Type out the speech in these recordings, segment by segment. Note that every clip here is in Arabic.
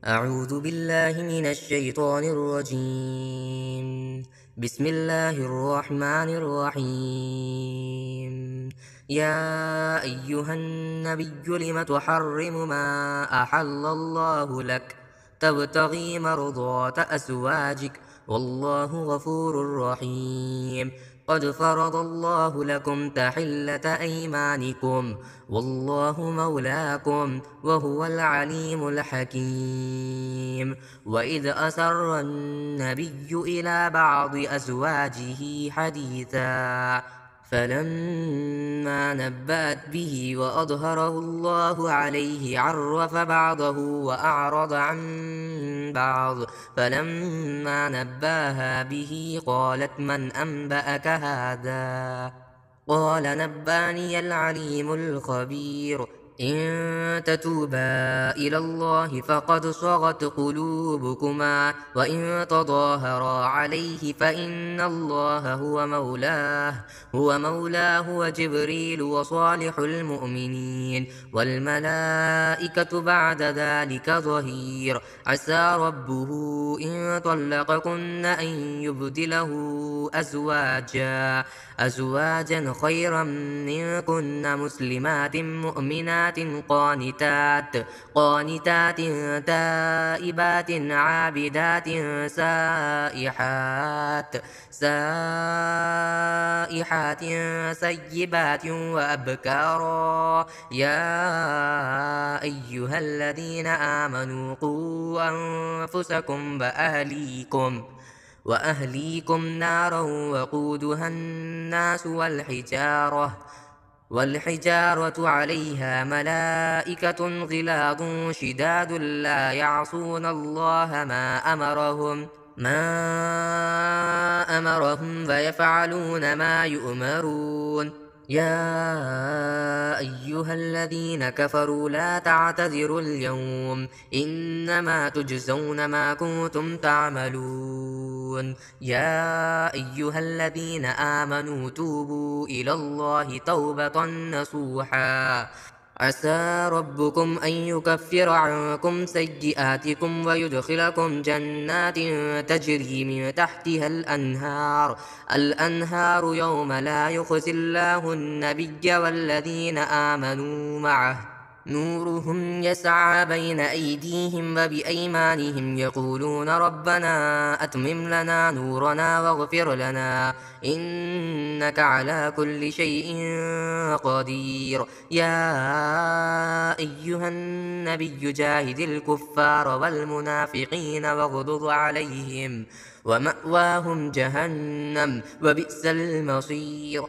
أعوذ بالله من الشيطان الرجيم. بسم الله الرحمن الرحيم. يا أيها النبي لم تحرم ما أحل الله لك تبتغي مرضات أزواجك والله غفور رحيم. قد فرض الله لكم تحلة أيمانكم والله مولاكم وهو العليم الحكيم. وإذ أسر النبي إلى بعض أزواجه حديثا فلما نبأت به وأظهره الله عليه عرف بعضه وأعرض عن بعض. فلما نباها به قالت من أنبأك هذا؟ قال نباني العليم الخبير. إن تتوبا إلى الله فقد صغت قلوبكما وإن تظاهرا عليه فإن الله هو مولاه وجبريل وصالح المؤمنين والملائكة بعد ذلك ظهير. عسى ربه إن طلقكن أن يبدله أزواجا خيرا منكن مسلمات مؤمنات قانتات تائبات عابدات سائحات سيبات وأبكارا. يا أيها الذين آمنوا قوا أنفسكم وأهليكم نارا وقودها الناس والحجارة عليها ملائكة غلاظ شداد لا يعصون الله ما أمرهم فيفعلون ما يؤمرون. يا أيها الذين كفروا لا تعتذروا اليوم إنما تجزون ما كنتم تعملون. يا أيها الذين آمنوا توبوا إلى الله توبة نصوحا عسى ربكم أن يكفر عنكم سيئاتكم ويدخلكم جنات تجري من تحتها الأنهار يوم لا يخزي الله النبي والذين آمنوا معه نورهم يسعى بين أيديهم وبأيمانهم يقولون ربنا أتمم لنا نورنا واغفر لنا إنك على كل شيء قدير. يا أيها النبي جاهد الكفار والمنافقين واغضض عليهم ومأواهم جهنم وبئس المصير.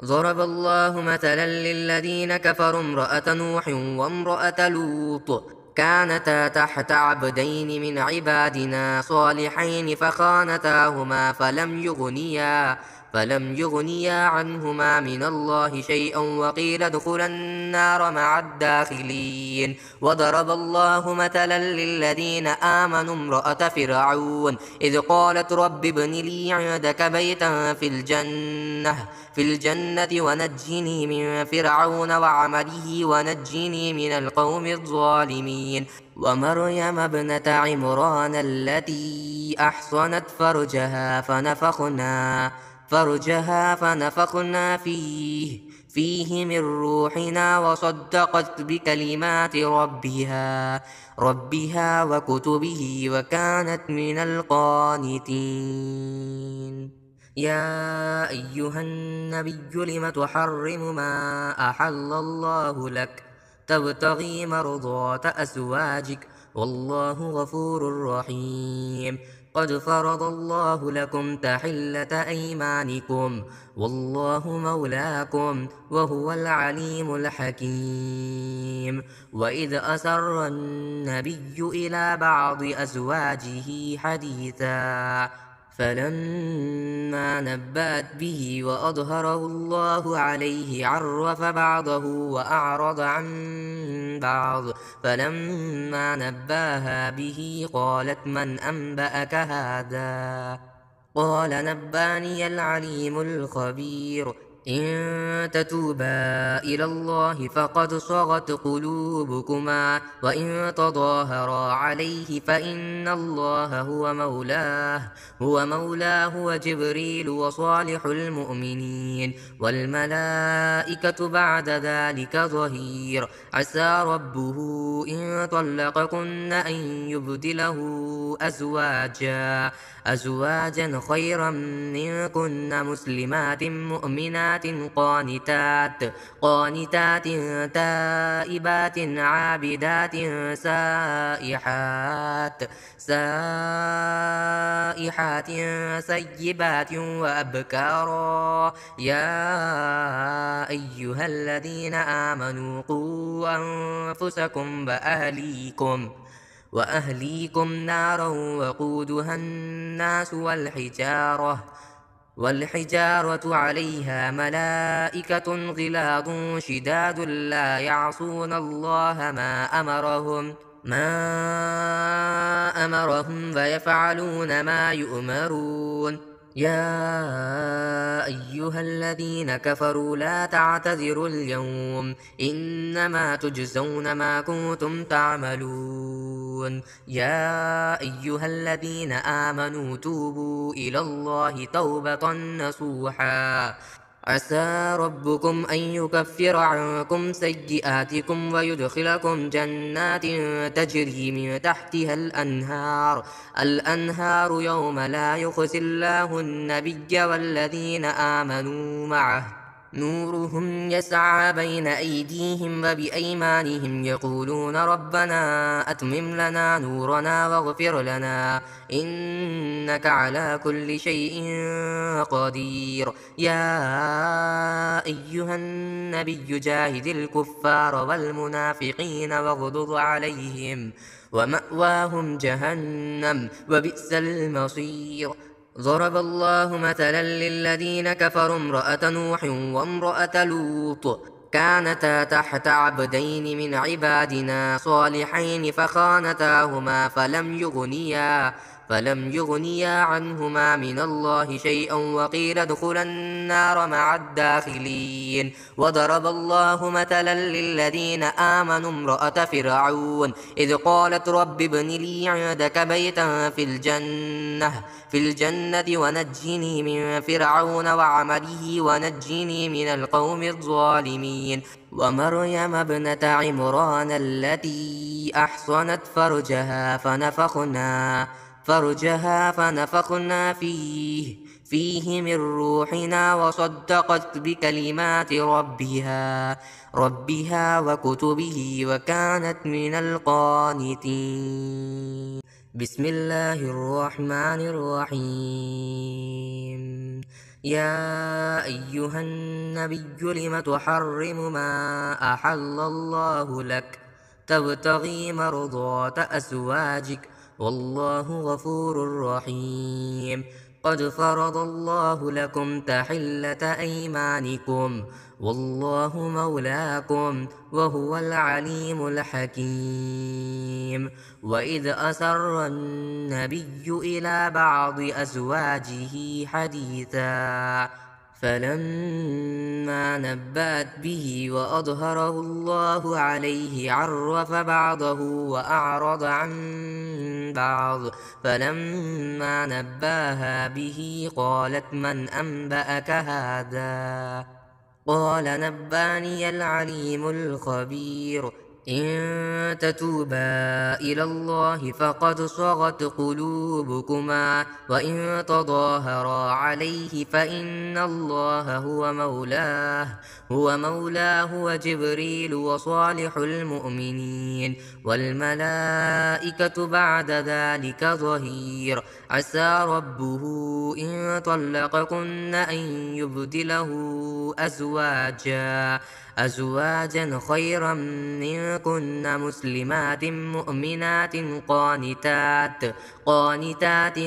ضرب الله مثلا للذين كفروا امرأة نوح وامرأة لوط كانتا تحت عبدين من عبادنا صالحين فخانتاهما فلم يغنيا عنهما من الله شيئا وقيل ادخلا النار مع الداخلين. وضرب الله مثلا للذين آمنوا امرأة فرعون إذ قالت رب ابن لي عندك بيتا في الجنة ونجني من فرعون وعمله ونجني من القوم الظالمين. ومريم ابنة عمران التي أحصنت فرجها فنفخنا فيه من روحنا وصدقت بكلمات ربها وكتبه وكانت من القانتين. يا أيها النبي لم تحرم ما أحل الله لك تبتغي مرضات أزواجك والله غفور رحيم. قد فرض الله لكم تحلة أيمانكم والله مولاكم وهو العليم الحكيم. وإذ أسر النبي إلى بعض أزواجه حديثا فلما نبأت به وأظهره الله عليه عرف بعضه وأعرض عن بعض. فلما نباها به قالت من أنبأك هذا؟ قال نباني العليم الخبير. إن تتوبا إلى الله فقد صغت قلوبكما وإن تظاهرا عليه فإن الله هو مولاه وجبريل وصالح المؤمنين والملائكة بعد ذلك ظهير عسى ربه إن طلقكن أن يبدله أزواجا خيرا منكن مسلمات مؤمنات قانتات تائبات عابدات سائحات سيبات وأبكارا يا أيها الذين آمنوا قوا أنفسكم وأهليكم نارا وقودها الناس والحجارة عليها ملائكة غلاظ شداد لا يعصون الله ما أمرهم فيفعلون ما يؤمرون يا أيها الذين كفروا لا تعتذروا اليوم إنما تجزون ما كنتم تعملون يا أيها الذين آمنوا توبوا إلى الله توبة نصوحا عسى ربكم أن يكفر عنكم سيئاتكم ويدخلكم جنات تجري من تحتها الأنهار يوم لا يخزي الله النبي والذين آمنوا معه نورهم يسعى بين أيديهم وبأيمانهم يقولون ربنا أتمم لنا نورنا واغفر لنا إنك على كل شيء قدير يا أيها النبي جاهد الكفار والمنافقين واغضض عليهم ومأواهم جهنم وبئس المصير ضرب الله مثلا للذين كفروا امرأة نوح وامرأة لوط كانتا تحت عبدين من عبادنا صالحين فخانتاهما فلم يغنيا عنهما من الله شيئا وقيل ادخلا النار مع الداخلين وضرب الله مثلا للذين آمنوا امرأة فرعون إذ قالت رب ابن لي عندك بيتا في الجنة ونجني من فرعون وعمله ونجني من القوم الظالمين ومريم ابنة عمران التي أحصنت فرجها فنفخنا فيه من روحنا وصدقت بكلمات ربها وكتبه وكانت من القانتين بسم الله الرحمن الرحيم يا أيها النبي لم تحرم ما أحل الله لك تبتغي مرضات أزواجك والله غفور رحيم قد فرض الله لكم تحلة أيمانكم والله مولاكم وهو العليم الحكيم وإذ أسر النبي إلى بعض أزواجه حديثا فلما نبأت به وأظهره الله عليه عرف بعضه وأعرض عن بعض فلما نباها به قالت من أنبأك هذا قال نباني العليم الخبير إن تتوبا إلى الله فقد صغت قلوبكما وإن تظاهرا عليه فإن الله هو مولاه وجبريل وصالح المؤمنين والملائكة بعد ذلك ظهير عسى ربه إن طلقكن أن يبدله أزواجا خيرا منكن مسلمات مؤمنات قانتات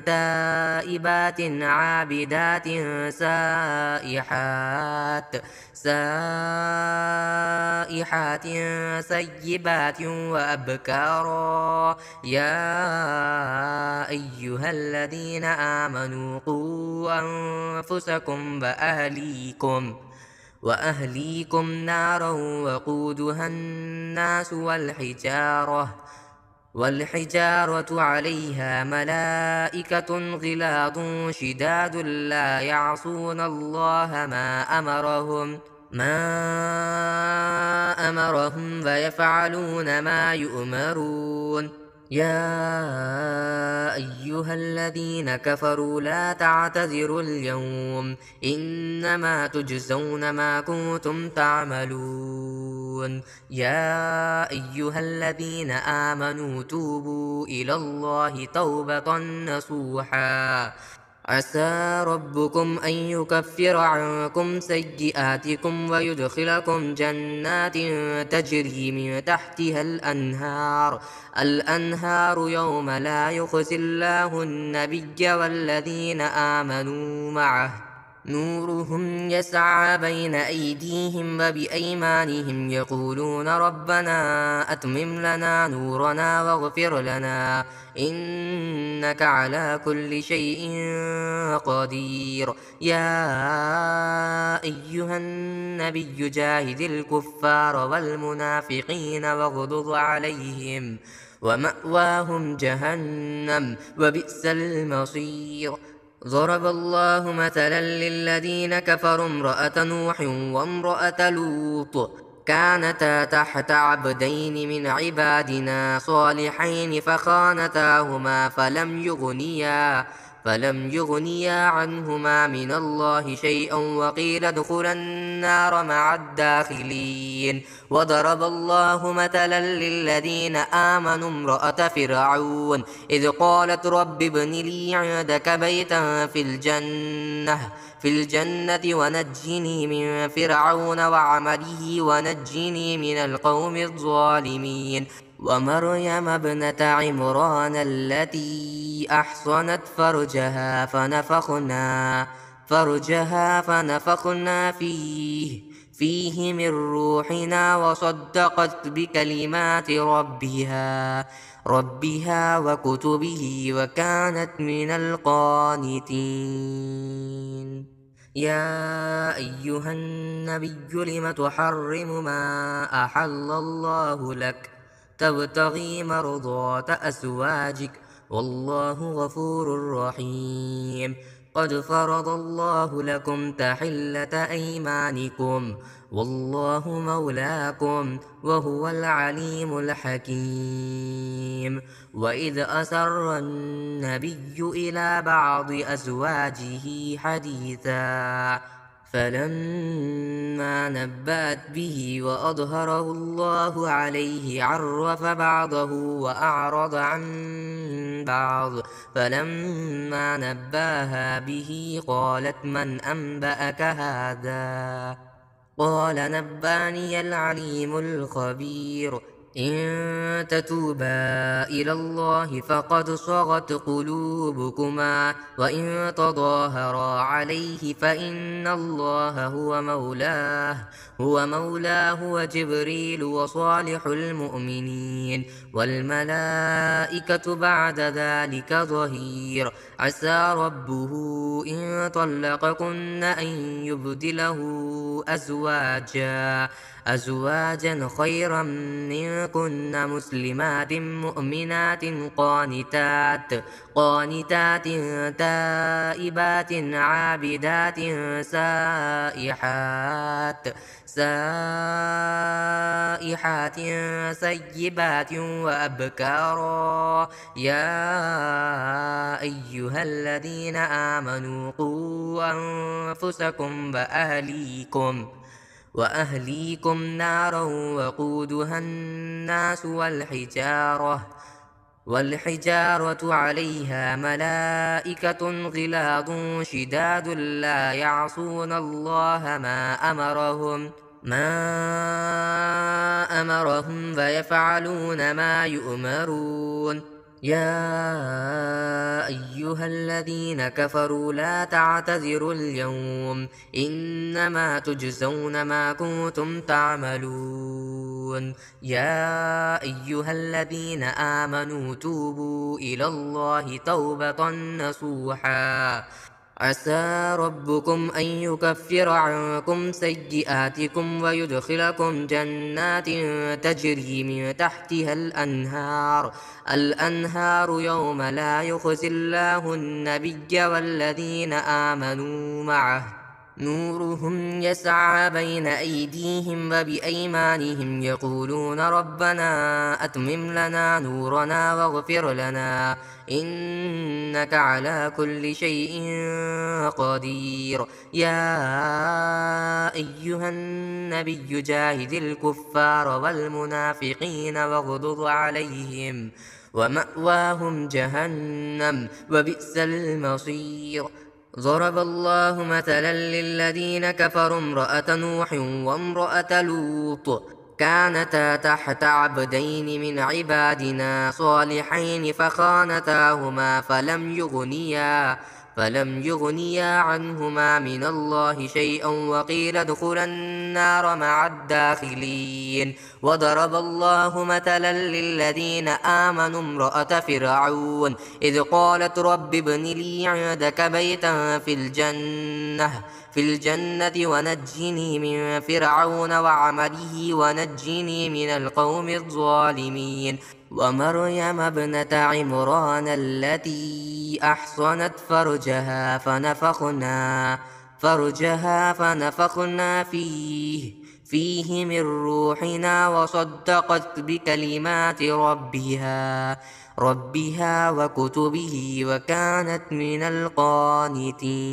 تائبات عابدات سائحات سيبات وأبكارا يا أيها الذين آمنوا قوا أنفسكم وأهليكم نارا وقودها الناس والحجارة عليها ملائكة غلاظ شداد لا يعصون الله ما أمرهم فيفعلون ما يؤمرون يا أيها الذين كفروا لا تعتذروا اليوم إنما تجزون ما كنتم تعملون يا أيها الذين آمنوا توبوا إلى الله توبة نصوحا عسى ربكم أن يكفر عنكم سيئاتكم ويدخلكم جنات تجري من تحتها الأنهار يوم لا يخزي الله النبي والذين آمنوا معه نورهم يسعى بين أيديهم وبأيمانهم يقولون ربنا أتمم لنا نورنا واغفر لنا إنك على كل شيء قدير يا أيها النبي جاهد الكفار والمنافقين واغلظ عليهم ومأواهم جهنم وبئس المصير ضرب الله مثلا للذين كفروا امرأة نوح وامرأة لوط كانتا تحت عبدين من عبادنا صالحين فخانتاهما فلم يغنيا عنهما من الله شيئا وقيل ادخلا النار مع الداخلين وضرب الله مثلا للذين آمنوا امرأة فرعون إذ قالت رب ابن لي عندك بيتا في الجنة ونجني من فرعون وعمله ونجني من القوم الظالمين ومريم ابنة عمران التي أحصنت فرجها فنفخنا فيه من روحنا وصدقت بكلمات ربها وكتبه وكانت من القانتين يا أيها النبي لم تحرم ما أحل الله لك تبتغي مرضات أزواجك والله غفور رحيم قد فرض الله لكم تحلة أيمانكم والله مولاكم وهو العليم الحكيم وإذ أسر النبي إلى بعض أزواجه حديثا فلما نبأت به وأظهره الله عليه عرف بعضه وأعرض عن بعض فلما نباها به قالت من أنبأك هذا قال نباني العليم الخبير إن تتوبا إلى الله فقد صغت قلوبكما وإن تظاهرا عليه فإن الله هو مولاه وجبريل وصالح المؤمنين والملائكة بعد ذلك ظهير عسى ربه إن طلقكن أن يبدله أزواجا خيرا منكن مسلمات مؤمنات قانتات تائبات عابدات سائحات سيبات وأبكارا يا أيها الذين آمنوا قوا أنفسكم وأهليكم نارا وقودها الناس والحجارة عليها ملائكة غلاظ شداد لا يعصون الله ما أمرهم فيفعلون ما يؤمرون يا أيها الذين كفروا لا تعتذروا اليوم إنما تجزون ما كنتم تعملون يا أيها الذين آمنوا توبوا إلى الله توبة نصوحا عسى ربكم أن يكفر عنكم سيئاتكم ويدخلكم جنات تجري من تحتها الأنهار يوم لا يخزي الله النبي والذين آمنوا معه نورهم يسعى بين أيديهم وبأيمانهم يقولون ربنا أتمم لنا نورنا واغفر لنا إنك على كل شيء قدير يا أيها النبي جاهد الكفار والمنافقين واغضض عليهم ومأواهم جهنم وبئس المصير ضرب الله مثلا للذين كفروا امرأة نوح وامرأة لوط كانتا تحت عبدين من عبادنا صالحين فخانتاهما فلم يغنيا عنهما من الله شيئا وقيل ادخلا النار مع الداخلين وضرب الله مثلا للذين آمنوا امرأة فرعون إذ قالت رب ابن لي عندك بيتا في الجنة ونجني من فرعون وعمله ونجني من القوم الظالمين ومريم ابنة عمران التي أحصنت فرجها فنفخنا فيه من روحنا وصدقت بكلمات ربها وكتبه وكانت من القانتين